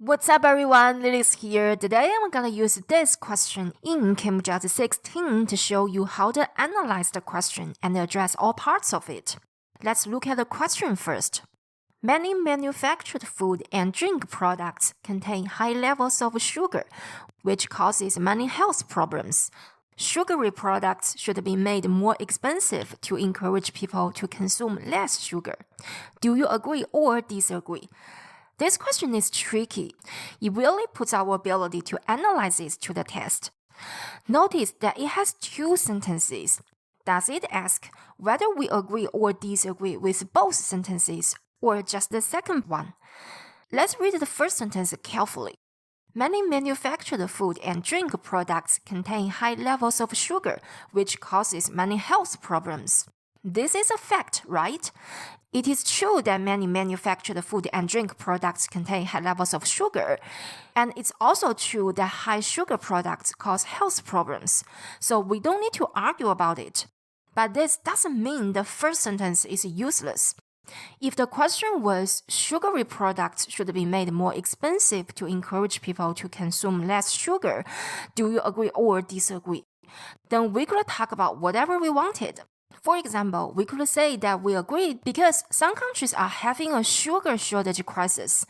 What's up everyone, Lily's here. Today I'm gonna use this question in Cambridge 16 to show you how to analyze the question and address all parts of it. Let's look at the question first. Many manufactured food and drink products contain high levels of sugar, which causes many health problems. Sugary products should be made more expensive to encourage people to consume less sugar. Do you agree or disagree? This question is tricky. It really puts our ability to analyze it to the test. Notice that it has two sentences. Does it ask whether we agree or disagree with both sentences or just the second one? Let's read the first sentence carefully. Many manufactured food and drink products contain high levels of sugar, which causes many health problems. This is a fact, right? It is true that many manufactured food and drink products contain high levels of sugar, and it's also true that high sugar products cause health problems, so we don't need to argue about it. But this doesn't mean the first sentence is useless. If the question was, sugary products should be made more expensive to encourage people to consume less sugar, do you agree or disagree? Then we could talk about whatever we wanted. For example, we could say that we agree because some countries are having a sugar shortage crisis.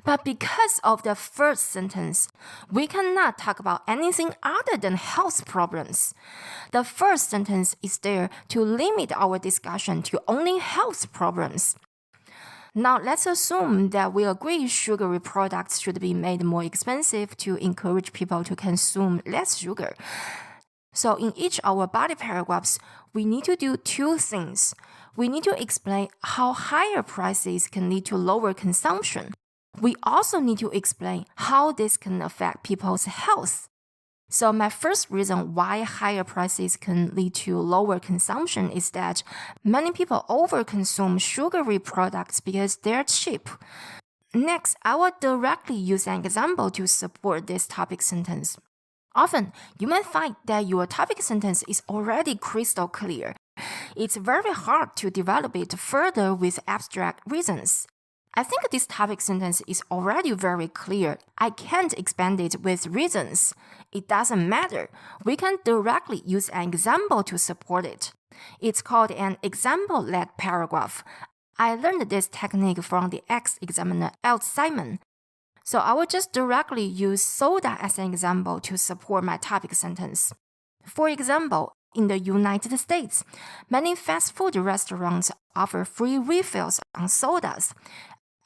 But because of the first sentence, we cannot talk about anything other than health problems. The first sentence is there to limit our discussion to only health problems. Now let's assume that we agree sugary products should be made more expensive to encourage people to consume less sugar. So in each of our body paragraphs, we need to do two things. We need to explain how higher prices can lead to lower consumption. We also need to explain how this can affect people's health. So my first reason why higher prices can lead to lower consumption is that many people overconsume sugary products because they're cheap. Next, I will directly use an example to support this topic sentence. Often, you might find that your topic sentence is already crystal clear. It's very hard to develop it further with abstract reasons. I think this topic sentence is already very clear. I can't expand it with reasons. It doesn't matter. We can directly use an example to support it. It's called an example-led paragraph. I learned this technique from the ex-examiner IELTS Simon. So I will just directly use soda as an example to support my topic sentence. For example, in the United States, many fast food restaurants offer free refills on sodas.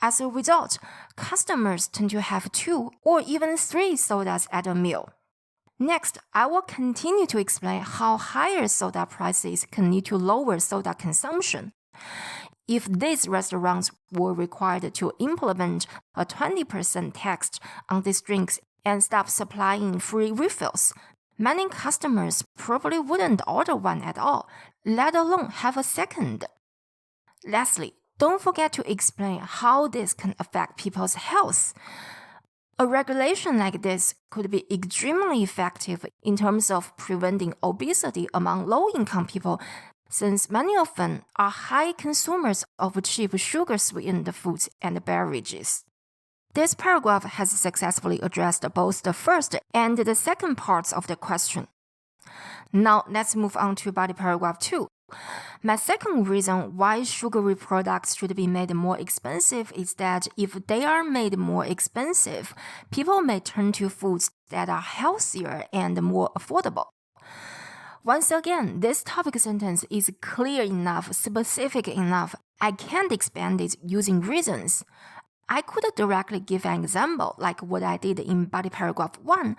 As a result, customers tend to have 2 or even 3 sodas at a meal. Next, I will continue to explain how higher soda prices can lead to lower soda consumption. If these restaurants were required to implement a 20% tax on these drinks and stop supplying free refills, many customers probably wouldn't order one at all, let alone have a second. Lastly, don't forget to explain how this can affect people's health. A regulation like this could be extremely effective in terms of preventing obesity among low-income people, since many of them are high consumers of cheap sugar-sweetened foods and beverages. This paragraph has successfully addressed both the first and the second parts of the question. Now let's move on to body paragraph 2. My second reason why sugary products should be made more expensive is that if they are made more expensive, people may turn to foods that are healthier and more affordable. Once again, this topic sentence is clear enough, specific enough. I can't expand it using reasons. I could directly give an example like what I did in body paragraph 1,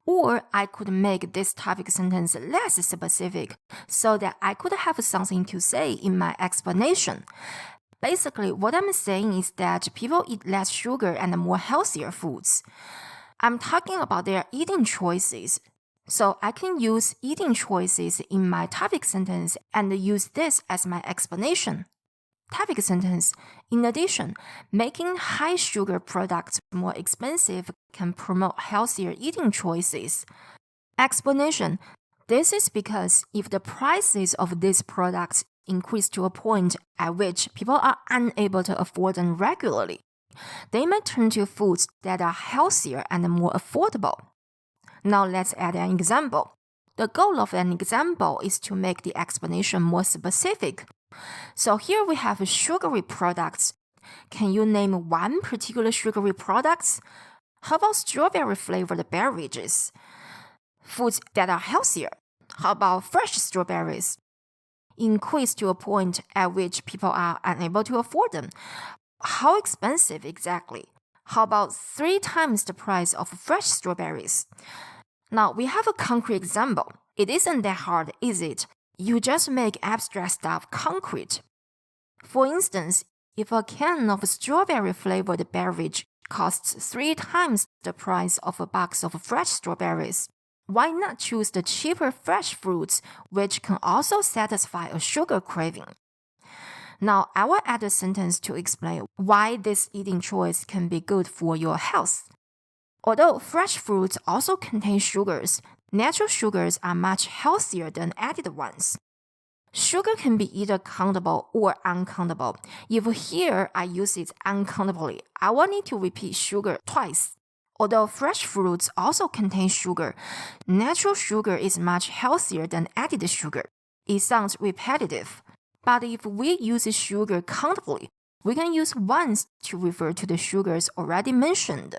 or I could make this topic sentence less specific so that I could have something to say in my explanation. Basically, what I'm saying is that people eat less sugar and more healthier foods. I'm talking about their eating choices. So I can use eating choices in my topic sentence and use this as my explanation. Topic sentence. In addition, making high sugar products more expensive can promote healthier eating choices. Explanation. This is because if the prices of these products increase to a point at which people are unable to afford them regularly, they may turn to foods that are healthier and more affordable. Now let's add an example. The goal of an example is to make the explanation more specific. So here we have sugary products. Can you name one particular sugary product? How about strawberry-flavored beverages? Foods that are healthier. How about fresh strawberries? Increase to a point at which people are unable to afford them. How expensive exactly? How about 3 times the price of fresh strawberries? Now we have a concrete example. It isn't that hard, is it? You just make abstract stuff concrete. For instance, if a can of strawberry-flavored beverage costs 3 times the price of a box of fresh strawberries, why not choose the cheaper fresh fruits, which can also satisfy a sugar craving? Now, I will add a sentence to explain why this eating choice can be good for your health. Although fresh fruits also contain sugars, natural sugars are much healthier than added ones. Sugar can be either countable or uncountable. If here I use it uncountably, I will need to repeat sugar twice. Although fresh fruits also contain sugar, natural sugar is much healthier than added sugar. It sounds repetitive, but if we use sugar countably, we can use once to refer to the sugars already mentioned.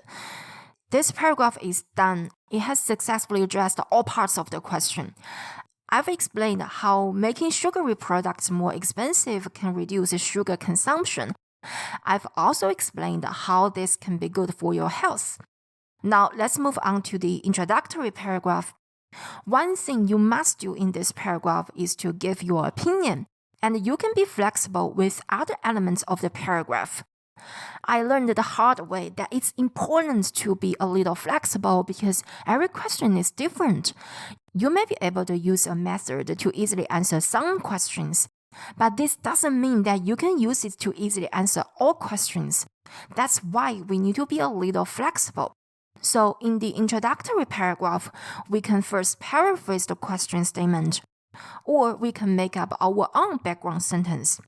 This paragraph is done. It has successfully addressed all parts of the question. I've explained how making sugary products more expensive can reduce sugar consumption. I've also explained how this can be good for your health. Now let's move on to the introductory paragraph. One thing you must do in this paragraph is to give your opinion, and you can be flexible with other elements of the paragraph. I learned the hard way that it's important to be a little flexible because every question is different. You may be able to use a method to easily answer some questions, but this doesn't mean that you can use it to easily answer all questions. That's why we need to be a little flexible. So in the introductory paragraph, we can first paraphrase the question statement, or we can make up our own background sentence.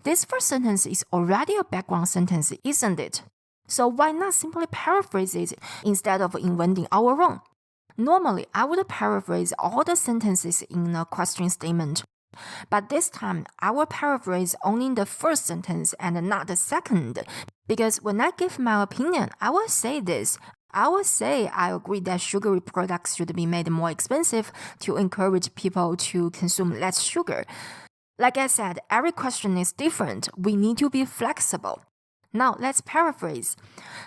This first sentence is already a background sentence, isn't it? So why not simply paraphrase it instead of inventing our own? Normally, I would paraphrase all the sentences in a question statement. But this time, I will paraphrase only the first sentence and not the second. Because when I give my opinion, I will say this. I will say I agree that sugary products should be made more expensive to encourage people to consume less sugar. Like I said, every question is different. We need to be flexible. Now, let's paraphrase.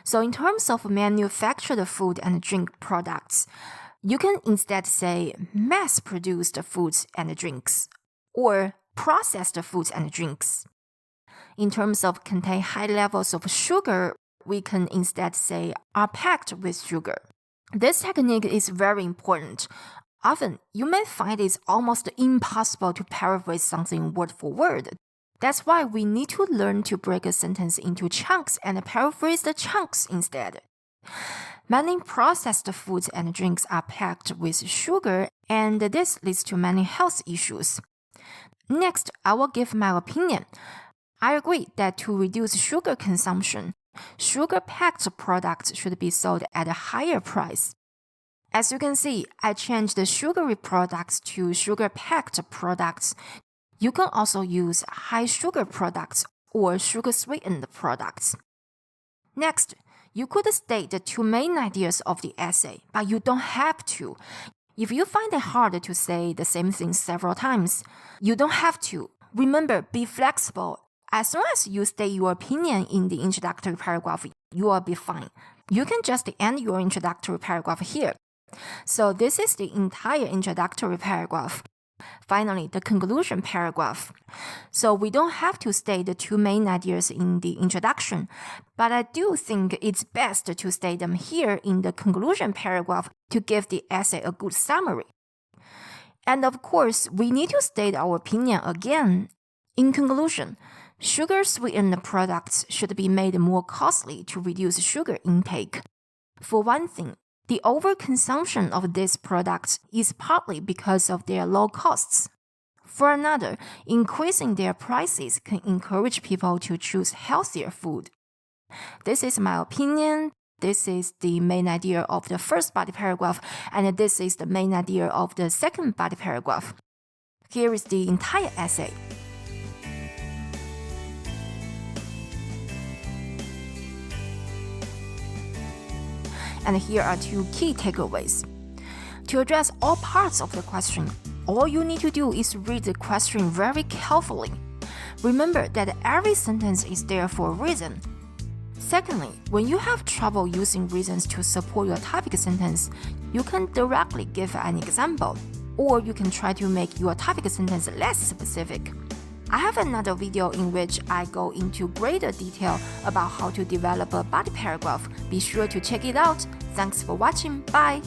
So in terms of manufactured food and drink products, you can instead say mass-produced foods and drinks, or processed foods and drinks. In terms of contain high levels of sugar, we can instead say are packed with sugar. This technique is very important. Often, you may find it's almost impossible to paraphrase something word for word. That's why we need to learn to break a sentence into chunks and paraphrase the chunks instead. Many processed foods and drinks are packed with sugar, and this leads to many health issues. Next, I will give my opinion. I agree that to reduce sugar consumption, sugar-packed products should be sold at a higher price. As you can see, I changed the sugary products to sugar-packed products. You can also use high-sugar products or sugar-sweetened products. Next, you could state the 2 main ideas of the essay, but you don't have to. If you find it hard to say the same thing several times, you don't have to. Remember, be flexible. As long as you state your opinion in the introductory paragraph, you will be fine. You can just end your introductory paragraph here. So this is the entire introductory paragraph. Finally, the conclusion paragraph. So we don't have to state the 2 main ideas in the introduction, but I do think it's best to state them here in the conclusion paragraph to give the essay a good summary. And of course, we need to state our opinion again. In conclusion, sugar-sweetened products should be made more costly to reduce sugar intake. For one thing, the overconsumption of these products is partly because of their low costs. For another, increasing their prices can encourage people to choose healthier food. This is my opinion. This is the main idea of the first body paragraph, and this is the main idea of the second body paragraph. Here is the entire essay. And here are two key takeaways. To address all parts of the question, all you need to do is read the question very carefully. Remember that every sentence is there for a reason. Secondly, when you have trouble using reasons to support your topic sentence, you can directly give an example, or you can try to make your topic sentence less specific. I have another video in which I go into greater detail about how to develop a body paragraph. Be sure to check it out. Thanks for watching. Bye!